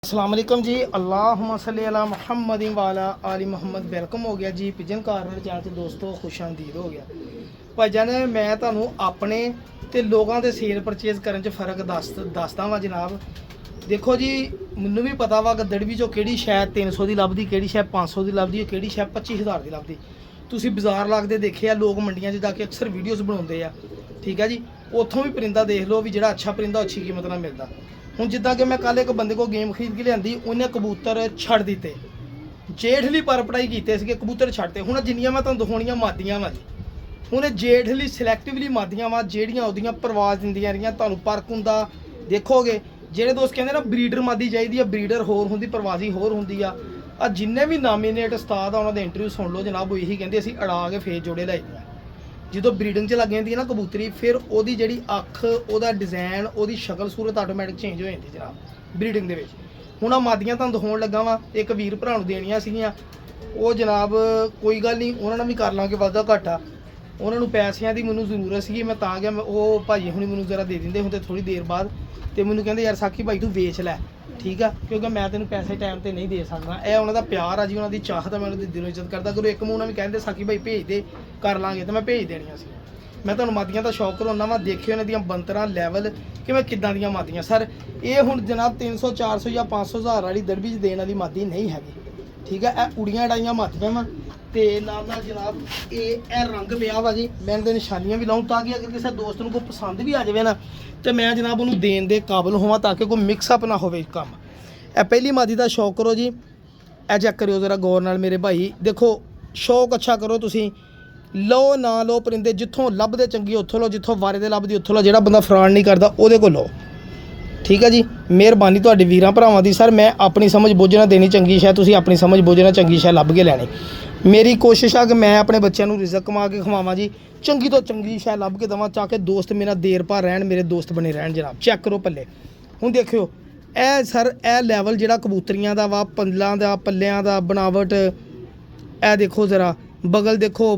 अस्सलाम वालेकुम जी। अल्लाहुम्मा सल्ली अला मुहम्मद वाला आली मुहम्मद। वेलकम हो गया जी पिजन कार्नर चैनल से दोस्तों, खुश आमदीद हो गया भाईजान। मैं ਤੁਹਾਨੂੰ ਆਪਣੇ ਤੇ ਲੋਕਾਂ ਦੇ ਸੇਲ ਪਰਚੇਜ਼ ਕਰਨ 'ਚ ਫਰਕ ਦੱਸਦਾ ਵਾਂ ਜਨਾਬ। ਦੇਖੋ ਜੀ, ਮੈਨੂੰ ਵੀ ਪਤਾ ਵਾ ਗੱਦੜ ਵੀ ਚੋਂ ਕਿਹੜੀ ਸ਼ਾਇਦ 300 ਦੀ ਲੱਭਦੀ, ਕਿਹੜੀ ਸ਼ਾਇਦ 500 ਦੀ ਲੱਭਦੀ, ਕਿਹੜੀ ਸ਼ਾਇਦ 25000 ਦੀ ਲੱਭਦੀ। ਤੁਸੀਂ ਬਾਜ਼ਾਰ ਲੱਗਦੇ ਦੇਖੇ ਆ, ਲੋਕ ਮੰਡੀਆਂ 'ਚ ਜਾ ਕੇ ਅਕਸਰ ਵੀਡੀਓਜ਼ ਬਣਾਉਂਦੇ ਆ, ਠੀਕ ਆ ਜੀ। ਉੱਥੋਂ ਵੀ ਪਰਿੰਦਾ ਦੇਖ ਲਓ ਵੀ ਜਿਹੜਾ ਅੱਛਾ ਪਰਿੰਦਾ ਅੱਛੀ ਕੀਮਤ ਨਾਲ ਮਿਲਦਾ। ਹੁਣ ਜਿੱਦਾਂ ਕਿ ਮੈਂ ਕੱਲ ਇੱਕ ਬੰਦੇ ਕੋਲ ਗੇਮ ਖਰੀਦ ਕੇ ਲਿਆਂਦੀ, ਉਹਨੇ ਕਬੂਤਰ ਛੱਡ ਦਿੱਤੇ, ਜੇਠਲੀ ਪਰ ਪੜਾਈ ਕੀਤੇ ਸੀਗੇ, ਕਬੂਤਰ ਛੱਡਤੇ। ਹੁਣ ਜਿੰਨੀਆਂ ਮੈਂ ਤੁਹਾਨੂੰ ਦਿਖਾਉਣੀਆਂ ਮਾਦੀਆਂ ਵਾ ਜੀ, ਹੁਣ ਜੇਠਲੀ ਸਿਲੈਕਟਿਵਲੀ ਮਾਦੀਆਂ ਵਾ ਜਿਹੜੀਆਂ ਉਹਦੀਆਂ ਪਰਵਾਜ਼ ਦਿੰਦੀਆਂ ਰਹੀਆਂ। ਤੁਹਾਨੂੰ ਫਰਕ ਹੁੰਦਾ ਦੇਖੋਗੇ। ਜਿਹੜੇ ਦੋਸਤ ਕਹਿੰਦੇ ਨਾ ਬਰੀਡਰ ਮਾਦੀ ਚਾਹੀਦੀ ਆ, ਬਰੀਡਰ ਹੋਰ ਹੁੰਦੀ, ਪਰਵਾਜ਼ੀ ਹੋਰ ਹੁੰਦੀ ਆ। ਆ ਜਿੰਨੇ ਵੀ ਨਾਮੀਨੇਟ ਉਸਤਾਦ ਆ ਉਹਨਾਂ ਦੇ ਇੰਟਰਵਿਊ ਸੁਣ ਲਓ ਜਨਾਬ, ਉਹ ਇਹੀ ਕਹਿੰਦੇ ਅਸੀਂ ਅੜਾ ਕੇ ਫੇਸ ਜੋੜੇ ਲਾਈਦੇ ਆ। ਜਦੋਂ ਬਰੀਡਿੰਗ 'ਚ ਲੱਗ ਜਾਂਦੀ ਹੈ ਨਾ ਕਬੂਤਰੀ, ਫਿਰ ਉਹਦੀ ਜਿਹੜੀ ਅੱਖ, ਉਹਦਾ ਡਿਜ਼ਾਈਨ, ਉਹਦੀ ਸ਼ਕਲ ਸੂਰਤ ਆਟੋਮੈਟਿਕ ਚੇਂਜ ਹੋ ਜਾਂਦੀ ਜਨਾਬ ਬਰੀਡਿੰਗ ਦੇ ਵਿੱਚ। ਹੁਣ ਆ ਮਾਦੀਆਂ ਤੁਹਾਨੂੰ ਦਿਖਾਉਣ ਲੱਗਾ ਵਾਂ, ਇੱਕ ਵੀਰ ਭਰਾ ਨੂੰ ਦੇਣੀਆਂ ਸੀਗੀਆਂ। ਉਹ ਜਨਾਬ ਕੋਈ ਗੱਲ ਨਹੀਂ, ਉਹਨਾਂ ਨਾਲ ਵੀ ਕਰ ਲਾਂਗੇ ਵਾਧਾ ਘਾਟਾ। ਉਹਨਾਂ ਨੂੰ ਪੈਸਿਆਂ ਦੀ ਮੈਨੂੰ ਜ਼ਰੂਰਤ ਸੀਗੀ, ਮੈਂ ਤਾਂ ਗਿਆ। ਉਹ ਭਾਜੀ ਹੁਣੀ ਮੈਨੂੰ ਜ਼ਰਾ ਦੇ ਦਿੰਦੇ ਹੁੰਦੇ ਥੋੜ੍ਹੀ ਦੇਰ ਬਾਅਦ, ਅਤੇ ਮੈਨੂੰ ਕਹਿੰਦੇ ਯਾਰ ਸਾਕੀ ਭਾਈ ਤੂੰ ਵੇਚ ਲੈ, ਠੀਕ ਆ, ਕਿਉਂਕਿ ਮੈਂ ਤੈਨੂੰ ਪੈਸੇ ਟਾਈਮ 'ਤੇ ਨਹੀਂ ਦੇ ਸਕਦਾ। ਇਹ ਉਹਨਾਂ ਦਾ ਪਿਆਰ ਆ ਜੀ, ਉਹਨਾਂ ਦੀ ਚਾਹਤ ਆ, ਮੈਂ ਉਹਨਾਂ ਦੀ ਦਿਲੋਂ ਇੱਜ਼ਤ ਕਰਦਾ। ਕਰੋ ਇੱਕ ਮੂੰਹ ਉਹਨਾਂ ਵੀ ਕਹਿੰਦੇ ਸਾਕੀ ਭਾਈ ਭੇਜ ਦੇ, ਕਰ ਲਾਂਗੇ, ਅਤੇ ਮੈਂ ਭੇਜ ਦੇਣੀਆਂ ਸੀ। ਮੈਂ ਤੁਹਾਨੂੰ ਮਾਦੀਆਂ ਦਾ ਸ਼ੌਕ ਕਰਾਉਂਦਾ ਵਾ, ਦੇਖਿਓ ਇਹਨਾਂ ਦੀਆਂ ਬੰਤਰਾਂ ਲੈਵਲ ਕਿਵੇਂ ਕਿੱਦਾਂ ਦੀਆਂ ਮਾਦੀਆਂ। ਸਰ ਇਹ ਹੁਣ ਜਨਾਬ 300 400 ਜਾਂ 500 ਹਜ਼ਾਰ ਵਾਲੀ ਦਰਬੀ 'ਚ ਦੇਣ ਵਾਲੀ ਮਾਦੀ ਨਹੀਂ ਹੈਗੀ, ਠੀਕ ਹੈ। ਇਹ ਉੜੀਆਂ ਅੜਾਈਆਂ ਮਾਦੀਆਂ ਵਾ, ਅਤੇ ਨਾਲ ਨਾਲ ਜਨਾਬ ਇਹ ਰੰਗ ਪਿਆ ਵਾ ਜੀ। ਮੈਂ ਇਹਦੇ ਨਿਸ਼ਾਨੀਆਂ ਵੀ ਲਾਉਂ ਤਾਂ ਕਿ ਅਗਰ ਕਿਸੇ ਦੋਸਤ ਨੂੰ ਕੋਈ ਪਸੰਦ ਵੀ ਆ ਜਾਵੇ ਨਾ, ਅਤੇ ਮੈਂ ਜਨਾਬ ਉਹਨੂੰ ਦੇਣ ਦੇ ਕਾਬਲ ਹੋਵਾਂ, ਤਾਂ ਕਿ ਕੋਈ ਮਿਕਸਅਪ ਨਾ ਹੋਵੇ ਕੰਮ। ਇਹ ਪਹਿਲੀ ਮਾਦੀ ਦਾ ਸ਼ੌਕ ਕਰੋ ਜੀ। ਇਹ ਚੈੱਕ ਕਰਿਓ ਜ਼ਰਾ ਗੌਰ ਨਾਲ ਮੇਰੇ ਭਾਈ। ਦੇਖੋ ਸ਼ੌਕ ਅੱਛਾ ਕਰੋ ਤੁਸੀਂ, ਲਓ ਨਾ ਲਓ ਪਰਿੰਦੇ, ਜਿੱਥੋਂ ਲੱਭਦੇ ਚੰਗੀ ਉੱਥੋਂ ਲਓ, ਜਿੱਥੋਂ ਵਾਰੇ ਦੇ ਲੱਭਦੀ ਉੱਥੋਂ ਲਓ। ਜਿਹੜਾ ਬੰਦਾ ਫਰਾਡ ਨਹੀਂ ਕਰਦਾ ਉਹਦੇ ਕੋਲ ਲਓ, ਠੀਕ ਹੈ ਜੀ। ਮਿਹਰਬਾਨੀ ਤੁਹਾਡੇ ਵੀਰਾਂ ਭਰਾਵਾਂ ਦੀ। ਸਰ ਮੈਂ ਆਪਣੀ ਸਮਝ ਬੁੱਝ ਨਾਲ ਦੇਣੀ ਚੰਗੀ ਸ਼ਾਇਦ, ਤੁਸੀਂ ਆਪਣੀ ਸਮਝ ਬੁੱਝ ਨਾਲ ਚੰਗੀ ਸ਼ਾਇਦ ਲੱਭ ਕੇ ਲੈਣੀ। ਮੇਰੀ ਕੋਸ਼ਿਸ਼ ਆ ਕਿ ਮੈਂ ਆਪਣੇ ਬੱਚਿਆਂ ਨੂੰ ਰਿਜ਼ਕ ਕਮਾ ਕੇ ਖਵਾਵਾਂ ਜੀ, ਚੰਗੀ ਤੋਂ ਚੰਗੀ ਸ਼ਾਇਦ ਲੱਭ ਕੇ ਦੇਵਾਂ, ਤਾਂ ਕਿ ਦੋਸਤ ਮੇਰਾ ਦੇਰ ਭਾ ਰਹਿਣ, ਮੇਰੇ ਦੋਸਤ ਬਣੇ ਰਹਿਣ ਜਨਾਬ। ਚੈੱਕ ਕਰੋ ਪੱਲੇ। ਹੁਣ ਦੇਖਿਓ ਇਹ ਸਰ ਇਹ ਲੈਵਲ ਜਿਹੜਾ ਕਬੂਤਰੀਆਂ ਦਾ ਵਾ, ਪੱਲਾਂ ਦਾ, ਪੱਲਿਆਂ ਦਾ ਬਣਾਵਟ, ਇਹ ਦੇਖੋ ਜ਼ਰਾ ਬਗਲ ਦੇਖੋ,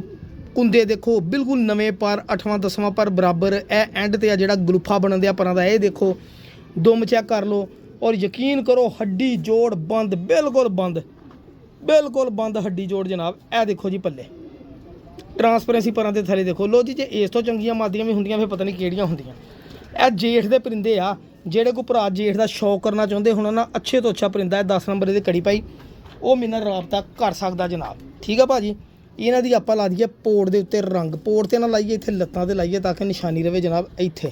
ਕੁੰਦੇ ਦੇਖੋ, ਬਿਲਕੁਲ ਨਵੇਂ ਪਰ 8ਵਾਂ 10ਵਾਂ ਪਰ ਬਰਾਬਰ। ਇਹ ਐਂਡ 'ਤੇ ਆ ਜਿਹੜਾ ਗਲੂਫਾ ਬਣਨ ਦਿਆ ਪਰਾਂ ਦਾ, ਇਹ ਦੇਖੋ। ਦੁਮ ਚੈੱਕ ਕਰ ਲਓ, ਔਰ ਯਕੀਨ ਕਰੋ ਹੱਡੀ ਜੋੜ ਬੰਦ, ਬਿਲਕੁਲ ਬੰਦ, ਬਿਲਕੁਲ ਬੰਦ ਹੱਡੀ ਜੋੜ ਜਨਾਬ। ਇਹ ਦੇਖੋ ਜੀ ਪੱਲੇ, ਟਰਾਂਸਪੇਰੈਂਸੀ ਪਰਾਂ ਦੇ ਥੱਲੇ ਦੇਖੋ। ਲੋ ਜੀ, ਜੇ ਇਸ ਤੋਂ ਚੰਗੀਆਂ ਮਾਦੀਆਂ ਵੀ ਹੁੰਦੀਆਂ ਫਿਰ ਪਤਾ ਨਹੀਂ ਕਿਹੜੀਆਂ ਹੁੰਦੀਆਂ। ਇਹ ਜੇਠ ਦੇ ਪਰਿੰਦੇ ਆ, ਜਿਹੜੇ ਕੋਈ ਭਰਾ ਜੇਠ ਦਾ ਸ਼ੌਕ ਕਰਨਾ ਚਾਹੁੰਦੇ ਹੁਣ ਨਾ, ਅੱਛੇ ਤੋਂ ਅੱਛਾ ਪਰਿੰਦਾ ਹੈ। 10 ਨੰਬਰ ਇਹਦੇ ਕੜੀ ਪਾਈ, ਉਹ ਮੇਰੇ ਨਾਲ ਰਾਬਤਾ ਕਰ ਸਕਦਾ ਜਨਾਬ, ਠੀਕ ਆ ਭਾਜੀ। ਇਹਨਾਂ ਦੀ ਆਪਾਂ ਲਾ ਦਈਏ ਪੋੜ ਦੇ ਉੱਤੇ ਰੰਗ, ਪੋੜ 'ਤੇ ਨਾ ਲਾਈਏ, ਇੱਥੇ ਲੱਤਾਂ 'ਤੇ ਲਾਈਏ ਤਾਂ ਕਿ ਨਿਸ਼ਾਨੀ ਰਵੇ ਜਨਾਬ। ਇੱਥੇ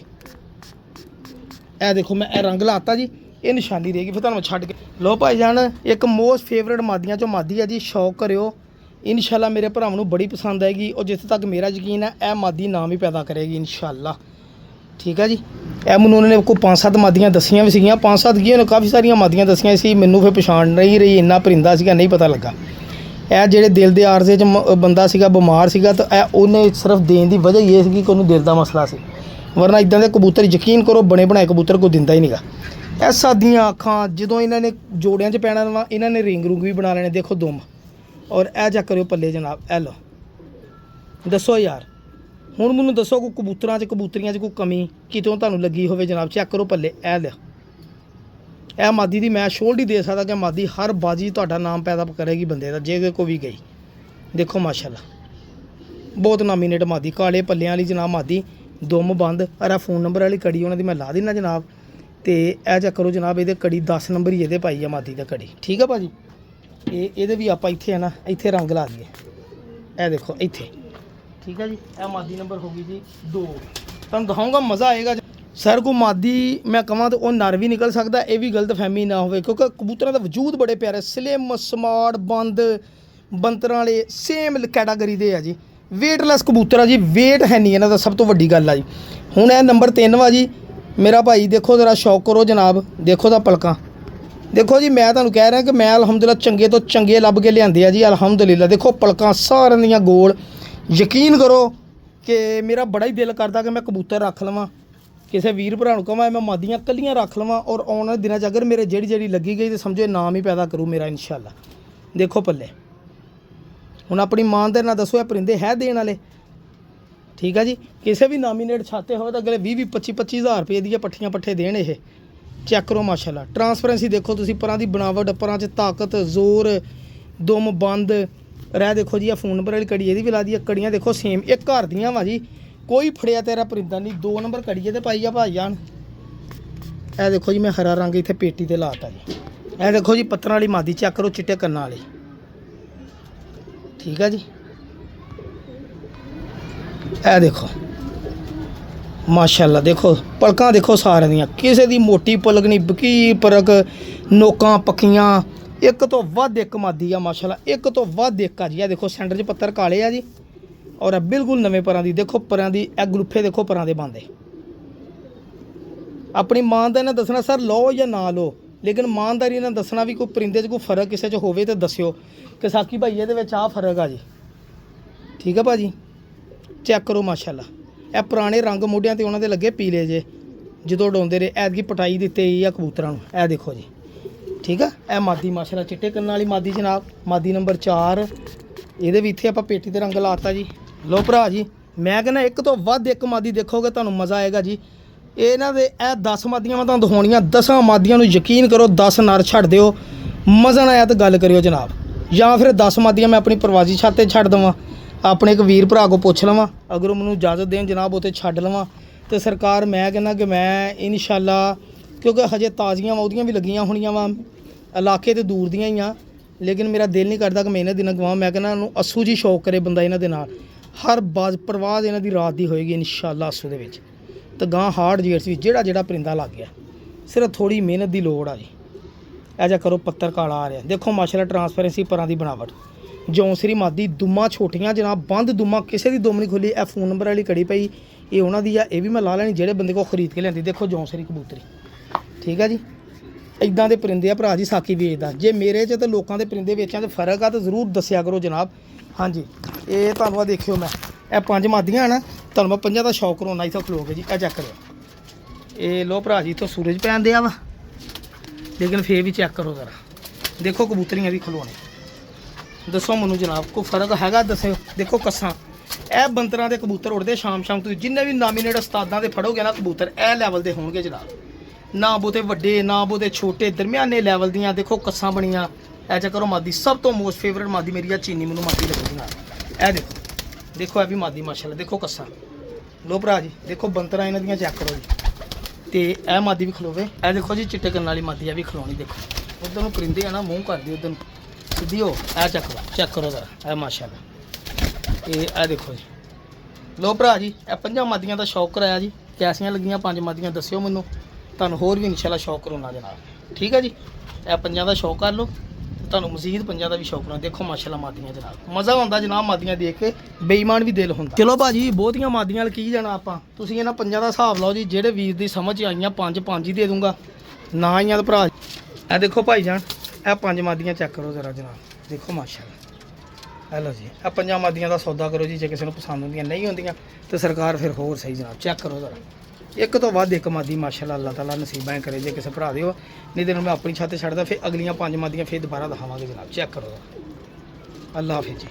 ਇਹ ਦੇਖੋ ਮੈਂ ਇਹ ਰੰਗ ਲਾਤਾ ਜੀ, ਇਹ ਨਿਸ਼ਾਨੀ ਰਹੇਗੀ। ਫਿਰ ਤੁਹਾਨੂੰ ਮੈਂ ਛੱਡ ਕੇ ਲਓ ਭਾਈ ਜਾਨ, ਇੱਕ ਮੋਸਟ ਫੇਵਰੇਟ ਮਾਦੀਆਂ 'ਚੋਂ ਮਾਦੀ ਆ ਜੀ। ਸ਼ੌਕ ਕਰਿਓ, ਇਨਸ਼ਾਅੱਲਾ ਮੇਰੇ ਭਰਾਵਾਂ ਨੂੰ ਬੜੀ ਪਸੰਦ ਆਏਗੀ, ਔਰ ਜਿੱਥੇ ਤੱਕ ਮੇਰਾ ਯਕੀਨ ਹੈ ਇਹ ਮਾਦੀ ਨਾਮ ਹੀ ਪੈਦਾ ਕਰੇਗੀ ਇਨਸ਼ਾਅੱਲਾ, ਠੀਕ ਹੈ ਜੀ। ਇਹ ਮੈਨੂੰ ਉਹਨਾਂ ਨੇ ਕੋਈ 5-7 ਮਾਦੀਆਂ ਦੱਸੀਆਂ ਵੀ ਸੀਗੀਆਂ, 5-7 ਕੀ ਉਹਨੇ ਕਾਫੀ ਸਾਰੀਆਂ ਮਾਦੀਆਂ ਦੱਸੀਆਂ ਸੀ। ਮੈਨੂੰ ਫਿਰ ਪਛਾਣ ਨਹੀਂ ਰਹੀ, ਇੰਨਾ ਪਰਿੰਦਾ ਸੀਗਾ ਨਹੀਂ ਪਤਾ ਲੱਗਾ। ਇਹ ਜਿਹੜੇ ਦਿਲ ਦੇ ਆਰਜ਼ੇ 'ਚ ਬੰਦਾ ਸੀਗਾ, ਬਿਮਾਰ ਸੀਗਾ, ਤਾਂ ਇਹ ਉਹਨੇ ਸਿਰਫ ਦੇਣ ਦੀ ਵਜ੍ਹਾ ਇਹ ਸੀਗੀ ਕਿ ਉਹਨੂੰ ਦਿਲ ਦਾ ਮਸਲਾ ਸੀ। ਵਰਨਾ ਇੱਦਾਂ ਦੇ ਕਬੂਤਰ ਯਕੀਨ ਕਰੋ ਬਣੇ ਬਣਾਏ ਕਬੂਤਰ ਕੋਈ ਦਿੰਦਾ ਹੀ ਨਹੀਂਗਾ। ਇਹ ਸਾਦੀਆਂ ਅੱਖਾਂ, ਜਦੋਂ ਇਹਨਾਂ ਨੇ ਜੋੜਿਆਂ 'ਚ ਪੈਣਾ ਵਾ, ਇਹਨਾਂ ਨੇ ਰਿੰਗ ਰੁੰਗ ਵੀ ਬਣਾ ਲੈਣੇ। ਦੇਖੋ ਦੁਮ, ਔਰ ਇਹ ਚੈੱਕ ਕਰਿਓ ਪੱਲੇ ਜਨਾਬ। ਇਹ ਲਓ, ਦੱਸੋ ਯਾਰ, ਹੁਣ ਮੈਨੂੰ ਦੱਸੋ ਕੋਈ ਕਬੂਤਰਾਂ 'ਚ ਕਬੂਤਰੀਆਂ 'ਚ ਕੋਈ ਕਮੀ ਕਿਤੋਂ ਤੁਹਾਨੂੰ ਲੱਗੀ ਹੋਵੇ ਜਨਾਬ। ਚੈੱਕ ਕਰੋ ਪੱਲੇ। ਇਹ ਲਿਆ, ਇਹ ਮਾਦੀ ਦੀ ਮੈਂ ਸ਼ੋਲਡ ਦੇ ਸਕਦਾ ਕਿ ਮਾਦੀ ਹਰ ਬਾਜੀ ਤੁਹਾਡਾ ਨਾਮ ਪੈਦਾ ਕਰੇਗੀ ਬੰਦੇ ਦਾ, ਜੇ ਕੋਈ ਵੀ ਗਈ। ਦੇਖੋ ਮਾਸ਼ਾਅੱਲਾ ਬਹੁਤ ਨਾਮੀਨੇਟ ਮਾਦੀ, ਕਾਲੇ ਪੱਲਿਆਂ ਵਾਲੀ ਜਨਾਬ ਮਾਦੀ, ਦੁਮ ਬੰਦ। ਅਰਾ ਫੋਨ ਨੰਬਰ ਵਾਲੀ ਕੜੀ ਉਹਨਾਂ ਦੀ ਮੈਂ ਲਾ ਦਿੰਦਾ ਜਨਾਬ। ਅਤੇ ਇਹ ਚੈੱਕ ਕਰੋ ਜਨਾਬ, ਇਹਦੇ ਕੜੀ 10 ਨੰਬਰ ਹੀ ਇਹਦੇ ਪਾਈ ਆ ਮਾਦੀ ਦਾ ਕੜੀ, ਠੀਕ ਆ ਭਾਜੀ। ਇਹਦੇ ਵੀ ਆਪਾਂ ਇੱਥੇ ਹੈ ਨਾ, ਇੱਥੇ ਰੰਗ ਲਾ ਦਈਏ। ਇਹ ਦੇਖੋ ਇੱਥੇ, ਠੀਕ ਹੈ ਜੀ। ਇਹ ਮਾਦੀ ਨੰਬਰ ਹੋ ਗਈ ਜੀ 2। ਤੁਹਾਨੂੰ ਦਿਖਾਊਂਗਾ, ਮਜ਼ਾ ਆਏਗਾ। ਸਰ ਕੋ ਮਾਦੀ ਮੈਂ ਕਹਾਂ ਤਾਂ ਉਹ ਨਰ ਵੀ ਨਿਕਲ ਸਕਦਾ, ਇਹ ਵੀ ਗਲਤ ਫਹਿਮੀ ਨਾ ਹੋਵੇ, ਕਿਉਂਕਿ ਕਬੂਤਰਾਂ ਦਾ ਵਜੂਦ ਬੜੇ ਪਿਆਰੇ, ਸਲਿਮ ਸਮਾਰਟ ਬੰਦ ਬੰਤਰਾਂ ਵਾਲੇ ਸੇਮ ਕੈਟਾਗਰੀ ਦੇ ਆ ਜੀ। ਵੇਟਲੈਸ ਕਬੂਤਰ ਆ ਜੀ, ਵੇਟ ਹੈ ਨਹੀਂ ਇਹਨਾਂ ਦਾ, ਸਭ ਤੋਂ ਵੱਡੀ ਗੱਲ ਆ ਜੀ। ਹੁਣ ਇਹ ਨੰਬਰ 3 ਵਾ ਜੀ ਮੇਰਾ ਭਾਈ। ਦੇਖੋ ਜ਼ਰਾ ਸ਼ੌਕ ਕਰੋ ਜਨਾਬ, ਦੇਖੋ ਤਾਂ ਪਲਕਾਂ ਦੇਖੋ ਜੀ। ਮੈਂ ਤੁਹਾਨੂੰ ਕਹਿ ਰਿਹਾ ਕਿ ਮੈਂ ਅਲਹਮਦੁਲਿਲਾ ਚੰਗੇ ਤੋਂ ਚੰਗੇ ਲੱਭ ਕੇ ਲਿਆਂਦੇ ਆ ਜੀ, ਅਲਹਮਦੁਲਿਲਾ। ਦੇਖੋ ਪਲਕਾਂ ਸਾਰਿਆਂ ਦੀਆਂ ਗੋਲ। ਯਕੀਨ ਕਰੋ ਕਿ ਮੇਰਾ ਬੜਾ ਹੀ ਦਿਲ ਕਰਦਾ ਕਿ ਮੈਂ ਕਬੂਤਰ ਰੱਖ ਲਵਾਂ, ਕਿਸੇ ਵੀਰ ਭਰਾ ਨੂੰ ਕਹਾਂ ਮੈਂ ਮਾਦੀਆਂ ਕੱਲੀਆਂ ਰੱਖ ਲਵਾਂ, ਔਰ ਆਉਣ ਵਾਲੇ ਦਿਨਾਂ 'ਚ ਅਗਰ ਮੇਰੇ ਜਿਹੜੀ ਲੱਗੀ ਗਈ ਤਾਂ ਸਮਝੋ ਨਾਮ ਹੀ ਪੈਦਾ ਕਰੂ ਮੇਰਾ ਇਨਸ਼ਾਅੱਲਾ। ਦੇਖੋ ਪੱਲੇ। ਹੁਣ ਆਪਣੀ ਮਾਂ ਦੇ ਨਾਲ ਦੱਸੋ ਇਹ ਪਰਿੰਦੇ ਹੈ ਦੇਣ ਵਾਲੇ, ਠੀਕ ਆ ਜੀ। ਕਿਸੇ ਵੀ ਨਾਮੀਨੇਟ ਛਾਤੇ ਹੋਵੇ ਤਾਂ ਅਗਲੇ 20-25 ਹਜ਼ਾਰ ਰੁਪਏ ਦੀਆਂ ਪੱਠੀਆਂ ਪੱਠੇ ਦੇਣ ਇਹ, ਚੈੱਕ ਕਰੋ ਮਾਸ਼ਾਅੱਲਾ। ਟਰਾਂਸਪੇਰੈਂਸੀ ਦੇਖੋ ਤੁਸੀਂ, ਪਰਾਂ ਦੀ ਬਣਾਵਟ, ਪਰਾਂ 'ਚ ਤਾਕਤ, ਜ਼ੋਰ, ਦੁਮ ਬੰਦ ਰਹਿ ਦੇਖੋ ਜੀ। ਆ ਫੋਨ ਨੰਬਰ ਵਾਲੀ ਕੜੀ ਇਹਦੀ ਵੀ ਲਾ ਦੀ। ਕੜੀਆਂ ਦੇਖੋ ਸੇਮ ਇਹ ਘਰ ਦੀਆਂ ਵਾ ਜੀ, ਕੋਈ ਫੜਿਆ ਤੇਰਾ ਪਰਿੰਦਾ ਨਹੀਂ। 2 ਨੰਬਰ ਕੜੀ ਇਹਦੇ ਪਾਈ ਆ ਭਾਈ ਜਾਨ। ਇਹ ਦੇਖੋ ਜੀ ਮੈਂ ਹਰਾ ਰੰਗ ਇੱਥੇ ਪੇਟੀ ਤੇ ਲਾਤਾ ਜੀ। ਇਹ ਦੇਖੋ ਜੀ ਪੱਤਰਾਂ ਵਾਲੀ ਮਾਦੀ, ਚੈੱਕ ਕਰੋ ਚਿੱਟੇ ਕੰਨਾਂ ਵਾਲੀ, ਠੀਕ ਆ ਜੀ। ਇਹ ਦੇਖੋ ਮਾਸ਼ਾਅੱਲਾ, ਦੇਖੋ ਪਲਕਾਂ ਦੇਖੋ ਸਾਰਿਆਂ ਦੀਆਂ, ਕਿਸੇ ਦੀ ਮੋਟੀ ਪਲਕ ਨਹੀਂ, ਬਕੀ ਪਰਕ, ਨੋਕਾਂ ਪੱਕੀਆਂ, ਇੱਕ ਤੋਂ ਵੱਧ ਇੱਕ ਮਾਦੀ ਆ ਮਾਸ਼ਾਅੱਲਾ, ਇੱਕ ਤੋਂ ਵੱਧ ਇੱਕ ਆ ਜੀ। ਇਹ ਦੇਖੋ ਸੈਂਟਰ 'ਚ ਪੱਤਰ ਕਾਲੇ ਆ ਜੀ, ਔਰ ਬਿਲਕੁਲ ਨਵੇਂ ਪਰਾਂ ਦੀ। ਦੇਖੋ ਪਰਾਂ ਦੀ ਇਹ ਗਲੂਫੇ ਦੇਖੋ ਪਰਾਂ ਦੇ ਬੰਦੇ। ਆਪਣੀ ਇਮਾਨਦਾਰੀ ਨਾਲ ਦੱਸਣਾ ਸਰ ਲਓ ਜਾਂ ਨਾ ਲਓ, ਲੇਕਿਨ ਇਮਾਨਦਾਰੀ ਨਾਲ ਦੱਸਣਾ ਵੀ ਕੋਈ ਪਰਿੰਦੇ 'ਚ ਕੋਈ ਫਰਕ ਕਿਸੇ 'ਚ ਹੋਵੇ ਤਾਂ ਦੱਸਿਓ ਕਿ ਸਾਕੀ ਭਾਈ ਇਹਦੇ ਵਿੱਚ ਆਹ ਫਰਕ ਆ ਜੀ, ਠੀਕ ਆ ਭਾਜੀ। ਚੈੱਕ ਕਰੋ ਮਾਸ਼ਾਅੱਲਾ। ਇਹ ਪੁਰਾਣੇ ਰੰਗ ਮੋਢਿਆਂ ਤੇ ਉਹਨਾਂ ਦੇ ਲੱਗੇ ਪੀਲੇ ਜੇ, ਜਦੋਂ ਉਡਾਉਂਦੇ ਰਹੇ। ਐਤਕੀ ਪਟਾਈ ਦਿੱਤੇ ਆ ਕਬੂਤਰਾਂ ਨੂੰ। ਇਹ ਦੇਖੋ ਜੀ, ਠੀਕ ਆ। ਇਹ ਮਾਦੀ ਮਾਸ਼ਾਅੱਲਾ ਚਿੱਟੇ ਕੰਨਾਂ ਵਾਲੀ ਮਾਦੀ ਜਨਾਬ, ਮਾਦੀ ਨੰਬਰ 4। ਇਹਦੇ ਵੀ ਇੱਥੇ ਆਪਾਂ ਪੇਟੀ ਤੇ ਰੰਗ ਲਾਤਾ ਜੀ। ਲੋ ਭਰਾ ਜੀ, ਮੈਂ ਕਹਿੰਦਾ ਇੱਕ ਤੋਂ ਵੱਧ ਇੱਕ ਮਾਦੀ ਦੇਖੋਗੇ ਤੁਹਾਨੂੰ ਮਜ਼ਾ ਆਏਗਾ ਜੀ। ਇਹਨਾਂ ਦੇ ਇਹ 10 ਮਾਦੀਆਂ ਮੈਂ ਤੁਹਾਨੂੰ ਦਿਖਾਉਣੀਆਂ, 10 ਮਾਦੀਆਂ ਨੂੰ ਯਕੀਨ ਕਰੋ 10 ਨਰ ਛੱਡ ਦਿਓ, ਮਜ਼ਾ ਨਾ ਆਇਆ ਤਾਂ ਗੱਲ ਕਰਿਓ ਜਨਾਬ। ਜਾਂ ਫਿਰ 10 ਮਾਦੀਆਂ ਮੈਂ ਆਪਣੀ ਪ੍ਰਵਾਸੀ ਛੱਤ 'ਤੇ ਛੱਡ ਦੇਵਾਂ, ਆਪਣੇ ਇੱਕ ਵੀਰ ਭਰਾ ਕੋ ਪੁੱਛ ਲਵਾਂ, ਅਗਰ ਉਹ ਮੈਨੂੰ ਇਜਾਜ਼ਤ ਦੇਣ ਜਨਾਬ ਉੱਥੇ ਛੱਡ ਲਵਾਂ ਤੇ ਸਰਕਾਰ, ਮੈਂ ਕਹਿੰਦਾ ਕਿ ਮੈਂ ਇਨਸ਼ਾਅੱਲਾ, ਕਿਉਂਕਿ ਹਜੇ ਤਾਜ਼ੀਆਂ ਉਹਦੀਆਂ ਵੀ ਲੱਗੀਆਂ ਹੋਣੀਆਂ ਵਾ, ਇਲਾਕੇ ਤੇ ਦੂਰ ਦੀਆਂ ਹੀ ਆ, ਲੇਕਿਨ ਮੇਰਾ ਦਿਲ ਨਹੀਂ ਕਰਦਾ ਕਿ ਮੈਂ ਇਹਨਾਂ ਦਿਨਾਂ ਗਵਾਂ। ਮੈਂ ਕਹਿੰਦਾ ਇਹਨੂੰ ਅਸੂ ਜੀ ਸ਼ੌਕ ਕਰੇ ਬੰਦਾ ਇਹਨਾਂ ਦੇ ਨਾਲ, ਹਰ ਬਾਜ਼ ਪ੍ਰਵਾਜ਼ ਇਹਨਾਂ ਦੀ ਰਾਤ ਦੀ ਹੋਏਗੀ ਇਨਸ਼ਾਅੱਲਾ ਅਸੂ ਦੇ ਵਿੱਚ। ਤੇ ਗਾਂ ਹਾਰਡ ਜੇਟਸ ਵੀ ਜਿਹੜਾ ਪਰਿੰਦਾ ਲੱਗ ਗਿਆ, ਸਿਰਫ ਥੋੜੀ ਮਿਹਨਤ ਦੀ ਲੋੜ ਆ ਜੀ। ਇਹ ਜਾ ਕਰੋ ਪੱਤਰ ਕਾਲਾ ਆ ਰਿਹਾ, ਦੇਖੋ ਮਾਸ਼ਾਅੱਲਾ ਟਰਾਂਸਪੇਰੈਂਸੀ ਪਰਾਂ ਦੀ ਬਣਾਵਟ, ਜੌਂਸਰੀ ਮਾਦੀ, ਦੁੰਮਾਂ ਛੋਟੀਆਂ ਜਨਾਬ, ਬੰਦ ਦੁੰਮਾਂ, ਕਿਸੇ ਦੀ ਦੁੰਮ ਨਹੀਂ ਖੁੱਲੀ। ਇਹ ਫੋਨ ਨੰਬਰ ਵਾਲੀ ਕੜੀ ਪਈ, ਇਹ ਉਹਨਾਂ ਦੀ ਆ, ਇਹ ਵੀ ਮੈਂ ਲਾ ਲੈਣੀ ਜਿਹੜੇ ਬੰਦੇ ਕੋਲ ਖਰੀਦ ਕੇ ਲਿਆਂਦੀ। ਦੇਖੋ ਜੌਂਸਰੀ ਕਬੂਤਰੀ, ਠੀਕ ਆ ਜੀ। ਇਦਾਂ ਦੇ ਪਰਿੰਦੇ ਆ ਭਰਾ ਜੀ ਸਾਕੀ ਵੇਚਦਾ। ਜੇ ਮੇਰੇ 'ਚ ਤੇ ਲੋਕਾਂ ਦੇ ਪਰਿੰਦੇ ਵੇਚਾਂ 'ਚ ਫਰਕ ਆ ਤਾਂ ਜ਼ਰੂਰ ਦੱਸਿਆ ਕਰੋ ਜਨਾਬ। ਹਾਂਜੀ, ਇਹ ਤੁਹਾਨੂੰ ਆ ਦੇਖਿਓ, ਮੈਂ ਇਹ 5 ਮਾਦੀਆਂ ਨਾ, ਤੁਹਾਨੂੰ ਮੈਂ 5 ਦਾ ਸ਼ੌਕ ਕਰਾਉਣਾ ਇੱਥੋਂ ਖਲੋ ਕੇ ਜੀ। ਇਹ ਚੈੱਕ ਕਰਿਓ, ਇਹ ਲੋ ਭਰਾ ਜੀ ਇੱਥੋਂ ਸੂਰਜ ਪੈਣ ਦਿਆ ਵਾ, ਲੇਕਿਨ ਫੇਰ ਵੀ ਚੈੱਕ ਕਰੋ ਜ਼ਰਾ, ਦੇਖੋ ਕਬੂਤਰੀਆਂ ਵੀ ਖਲੋਣੇ। ਦੱਸੋ ਮੈਨੂੰ ਜਨਾਬ ਕੋਈ ਫਰਕ ਹੈਗਾ ਦੱਸਿਓ। ਦੇਖੋ ਕੱਸਾਂ, ਇਹ ਬੰਤਰਾਂ ਦੇ ਕਬੂਤਰ ਉੱਡਦੇ ਸ਼ਾਮ ਤੁਸੀਂ ਜਿੰਨੇ ਵੀ ਨਾਮੀਨੇਟ ਉਸਤਾਦਾਂ ਦੇ ਫੜੋਗੇ ਨਾ ਕਬੂਤਰ, ਇਹ ਲੈਵਲ ਦੇ ਹੋਣਗੇ ਜਨਾਬ, ਨਾ ਬਹੁਤੇ ਵੱਡੇ ਨਾ ਬਹੁਤੇ ਛੋਟੇ, ਦਰਮਿਆਨੇ ਲੈਵਲ ਦੀਆਂ। ਦੇਖੋ ਕੱਸਾਂ ਬਣੀਆਂ। ਇਹ ਚੈੱਕ ਕਰੋ ਮਾਦੀ, ਸਭ ਤੋਂ ਮੋਸਟ ਫੇਵਰਟ ਮਾਦੀ ਮੇਰੀ ਆ ਚੀਨੀ, ਮੈਨੂੰ ਮਾਦੀ ਲੱਗੀ ਜਨਾਬ। ਇਹ ਦੇਖੋ ਇਹ ਵੀ ਮਾਦੀ ਮਾਸ਼ਾਅੱਲਾ, ਦੇਖੋ ਕੱਸਾਂ। ਲੋ ਭਰਾ ਜੀ ਦੇਖੋ ਬੰਤਰਾਂ ਇਹਨਾਂ ਦੀਆਂ ਚੈੱਕ ਕਰੋ ਜੀ। ਤੇ ਇਹ ਮਾਦੀ ਵੀ ਖਲੋਵੇ। ਇਹ ਦੇਖੋ ਜੀ ਚਿੱਟੇ ਕੰਨਾਂ ਵਾਲੀ ਮਾਦੀ ਆ ਵੀ ਖਲੋਣੀ। ਦੇਖੋ ਉਧਰ ਨੂੰ ਪਰਿੰਦੇ ਆ ਨਾ, ਮੂੰਹ ਕਰਦੀ ਉਧਰ ਨੂੰ ਸਿੱਧੀ ਹੋ। ਇਹ ਚੈੱਕ ਕਰੋ ਜ਼ਰਾ, ਇਹ ਮਾਸ਼ਾਅੱਲਾ। ਇਹ ਦੇਖੋ ਜੀ। ਲੋ ਭਰਾ ਜੀ ਇਹ 5 ਮਾਦੀਆਂ ਦਾ ਸ਼ੌਕ ਕਰਾਇਆ ਜੀ। ਕੈਸੀਆਂ ਲੱਗੀਆਂ 5 ਮਾਦੀਆਂ ਦੱਸਿਓ ਮੈਨੂੰ, ਤੁਹਾਨੂੰ ਹੋਰ ਵੀ ਇਨਸ਼ਾਅੱਲਾ ਸ਼ੌਕ ਕਰਾਉਣਾ ਜਨਾਬ, ਠੀਕ ਹੈ ਜੀ। ਇਹ 5 ਦਾ ਸ਼ੌਕ ਕਰ ਲਓ, ਤੁਹਾਨੂੰ ਮਜ਼ੀਦ 5 ਦਾ ਵੀ ਸ਼ੌਕ ਕਰਾਉਣਾ। ਦੇਖੋ ਮਾਸ਼ਾਅੱਲਾ ਮਾਦੀਆਂ ਜਨਾਬ, ਮਜ਼ਾ ਆਉਂਦਾ ਜਨਾਬ ਮਾਦੀਆਂ ਦੇਖ ਕੇ, ਬੇਈਮਾਨ ਵੀ ਦਿਲ ਹੁੰਦਾ। ਚਲੋ ਭਾਜੀ ਬਹੁਤੀਆਂ ਮਾਦੀਆਂ ਕੀ ਜਾਣਾ ਆਪਾਂ, ਤੁਸੀਂ ਇਹਨਾਂ 5 ਦਾ ਹਿਸਾਬ ਲਾਓ ਜੀ। ਜਿਹੜੇ ਵੀਰ ਦੀ ਸਮਝ ਆਈਆਂ 5 ਹੀ ਦੇ ਦੂੰਗਾ, ਨਾ ਆਈਆਂ ਤਾਂ ਭਰਾ। ਇਹ ਦੇਖੋ ਭਾਈ ਜਾਨ, ਇਹ 5 ਮਾਦੀਆਂ ਚੈੱਕ ਕਰੋ ਜ਼ਰਾ ਜਨਾਬ, ਦੇਖੋ ਮਾਸ਼ਾਅੱਲਾ। ਹੈਲੋ ਜੀ, ਇਹ 5 ਮਾਦੀਆਂ ਦਾ ਸੌਦਾ ਕਰੋ ਜੀ। ਜੇ ਕਿਸੇ ਨੂੰ ਪਸੰਦ ਹੁੰਦੀਆਂ ਨਹੀਂ ਹੁੰਦੀਆਂ ਤੇ ਸਰਕਾਰ ਫਿਰ ਹੋਰ ਸਹੀ ਜਨਾਬ। ਚੈੱਕ ਕਰੋ ਜ਼ਰਾ, ਇੱਕ ਤੋਂ ਵੱਧ ਇੱਕ ਮਾਦੀ ਮਾਸ਼ਾਅੱਲਾ, ਅੱਲਾਹ ਤਾਲਾ ਨਸੀਬਾਂ ਕਰੇ ਜੇ ਕਿਸੇ ਭਰਾ ਦਿਓ, ਨਹੀਂ ਤੇ ਮੈਂ ਆਪਣੀ ਛੱਤ ਛੱਡਦਾ, ਫਿਰ ਅਗਲੀਆਂ 5 ਮਾਦੀਆਂ ਫਿਰ ਦੁਬਾਰਾ ਦਿਖਾਵਾਂਗੇ ਜਨਾਬ। ਚੈੱਕ ਕਰੋ, ਅੱਲਾਹ ਹਾਫਿਜ਼ ਜੀ।